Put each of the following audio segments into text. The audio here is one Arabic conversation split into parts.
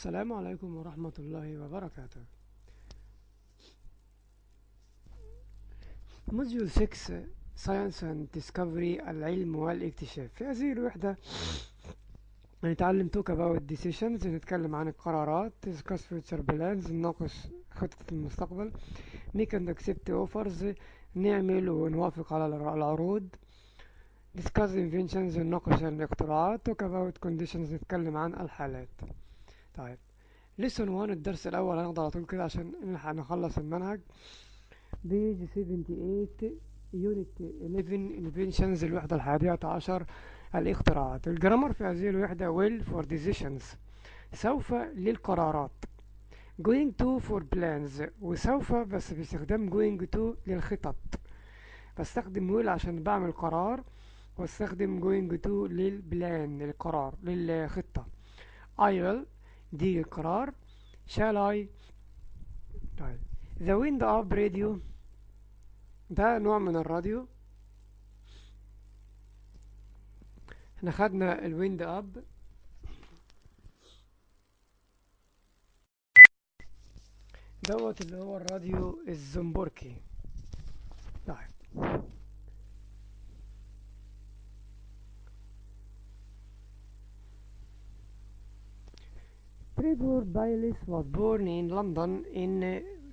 السلام عليكم ورحمة الله وبركاته. موديول 6 Science and Discovery العلم والاكتشاف. في هذه الوحدة هنتعلم talk about decisions، نتكلم عن القرارات، discuss future plans، نناقش خطة المستقبل، make and accept offers، نعمل ونوافق على العروض، discuss inventions، نناقش الاختراعات، talk about conditions، نتكلم عن الحالات. طيب lesson 1 الدرس الأول هناخده على طول كده عشان نلحق نخلص المنهج. page 78 unit 11 inventions الوحدة الحادية عشر الإختراعات. الجرامر في هذه الوحدة will for decisions سوف للقرارات، going to for plans وسوف بس باستخدام going to للخطط. بستخدم will عشان بعمل قرار واستخدم going to للبلان للقرار للخطة. I will دي القرار. shall I. طيب the wind up radio ده نوع من الراديو. احنا خدنا الويند اب دوت اللي هو الراديو الزنبركي. طيب Trevor Baylis was born in London in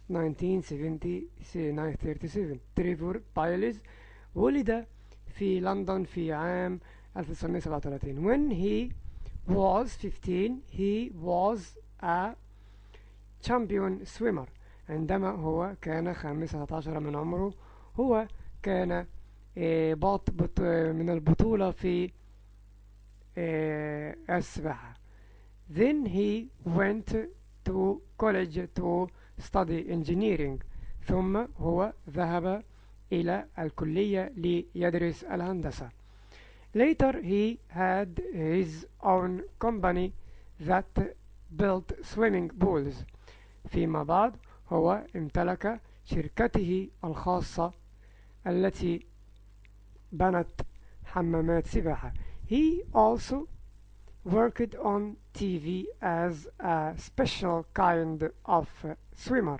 1937. تريفور بايليس ولد في لندن في عام 1937. When he was 15 he was a champion swimmer. عندما هو كان 15 من عمره هو كان بطل من البطولة في السباحة. Then he went to college to study engineering. ثم هو ذهب إلى الكلية ليدرس الهندسة. Later he had his own company that built swimming pools. فيما بعد هو امتلك شركته الخاصة التي بنت حمامات سباحة. He also worked on TV as a special kind of swimmer.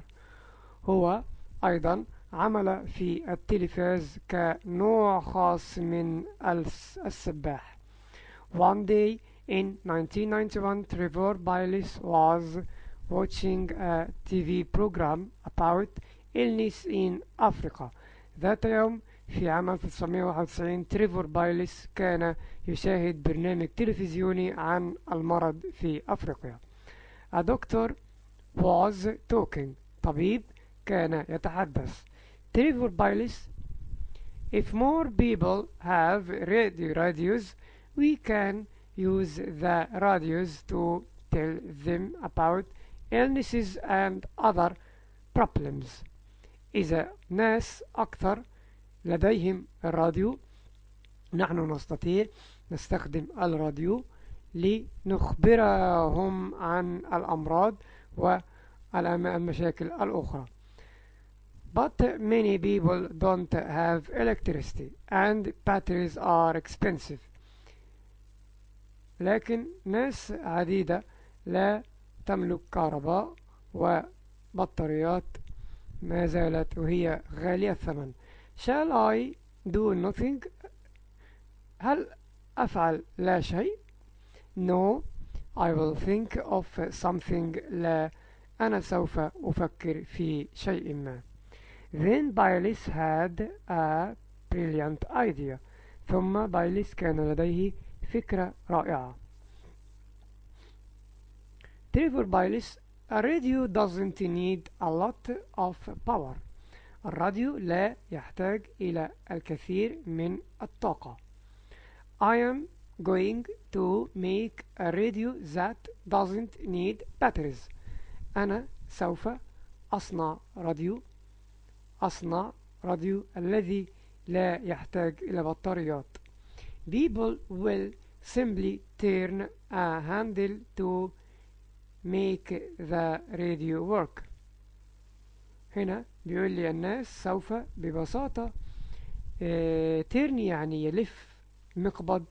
هو أيضا عمل في التلفاز كنوع خاص من السباح. One day in 1991 Trevor Baylis was watching a TV program about illness in Africa. ذات يوم في عام 1991 تريفور بايلس كان يشاهد برنامج تلفزيوني عن المرض في أفريقيا. A doctor was talking. طبيب كان يتحدث. تريفور بايلس If more people have radios we can use the radios to tell them about illnesses and other problems. إذا ناس أكثر لديهم الراديو نحن نستطيع نستخدم الراديو لنخبرهم عن الأمراض والمشاكل الأخرى. But many people don't have electricity and batteries are expensive. لكن ناس عديدة لا تملك كهرباء وبطاريات ما زالت وهي غالية الثمن. Shall I do nothing؟ هل أفعل لا شيء؟ No, I will think of something. لا، أنا سوف أفكر في شيء ما. Then Baylis had a brilliant idea. ثم بايليس كان لديه فكرة رائعة. Trevor Baylis A radio doesn't need a lot of power. الراديو لا يحتاج إلى الكثير من الطاقة. I am going to make a radio that doesn't need batteries. أنا سوف أصنع راديو الذي لا يحتاج إلى بطاريات. People will simply turn a handle to make the radio work. هنا بيقول لي الناس سوف ببساطة ترني يعني يلف مقبض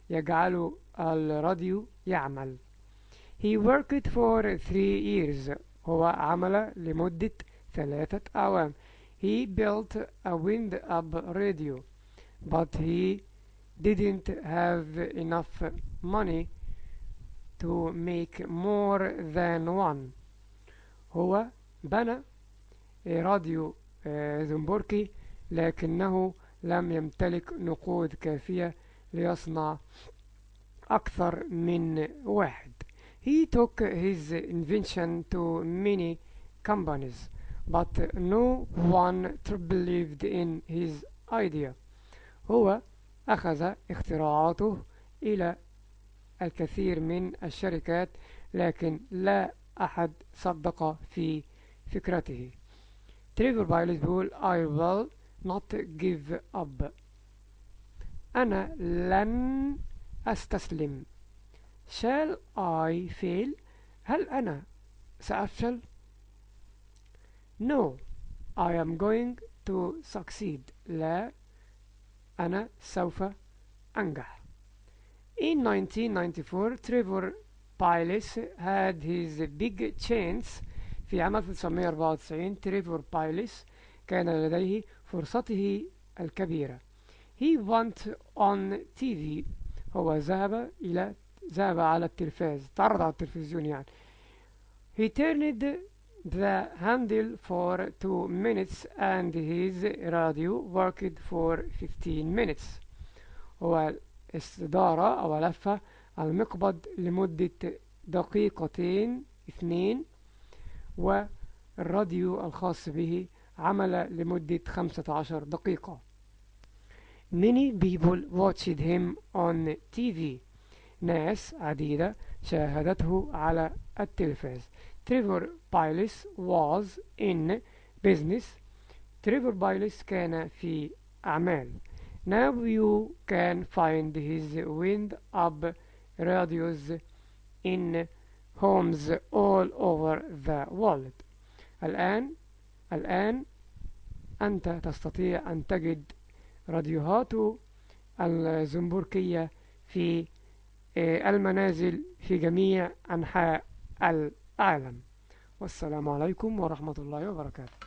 ليجعلوا الراديو يعمل. He worked for 3 years. هو عمل لمدة 3 أعوام. He built a wind-up radio, but he didn't have enough money to make more than one. هو بنى راديو زنبركي، لكنه لم يمتلك نقود كافية ليصنع أكثر من واحد. He took his invention to many companies, but no one believed in his idea. هو أخذ اختراعاته إلى الكثير من الشركات، لكن لا أحد صدق في فكرته. تريفر بايلس بيقول I will not give up. أنا لن أستسلم. Shall I fail؟ هل أنا سأفشل؟ No, I am going to succeed. لا، أنا سوف أنجح. In 1994, Trevor Baylis had his big chance. في عام 1994 تريفور بايلس كان لديه فرصته الكبيرة. He went on TV. هو ذهب على التلفاز، تعرض على التلفزيون يعني. He turned the handle for 2 minutes and his radio worked for 15 minutes. هو استدارة أو لفة المقبض لمدة 2 دقيقتين، والراديو الخاص به عمل لمدة 15 دقيقة. Many people watched him on TV. ناس عديدة شاهدته على التلفاز. Trevor Baylis was in business. Trevor Baylis كان في أعمال. Now you can find his wind-up radios in homes all over the world. الآن أنت تستطيع أن تجد راديوهات الزنبركية في المنازل في جميع أنحاء العالم. والسلام عليكم ورحمة الله وبركاته.